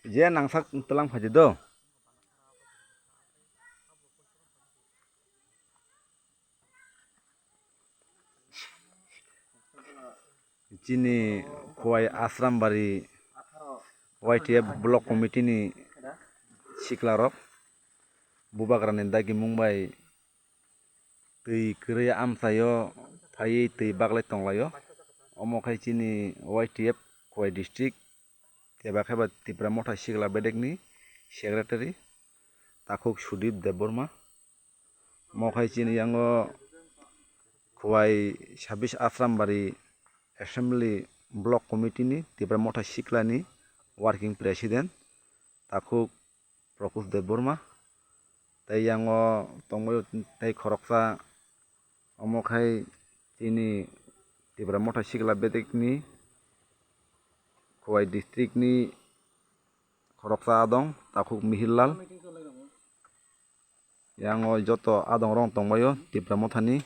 je nangsak telang phaji do chini khowai asrambari YTF block committee ni siklarok bubagrani dagi mungbai tui kwrwia amsayo phaiui tui baglai tonglaio omo khai chini YTF khowai district teba khaiba Tripura motha sikla bedekni secretary Takhuk Sudip Debborma mo khai chini yango khowai 26 Asrambari assembly block committee ni Tripura motha siklani working president Takhuk Prakush Debborma tei yango tongmaio tei khoroksa omo khai chini Tripura motha sikla bedekni khowai district ni khoroksa adong Takhuk Mihirlal yango joto adong rong tongmaio Tripura mothani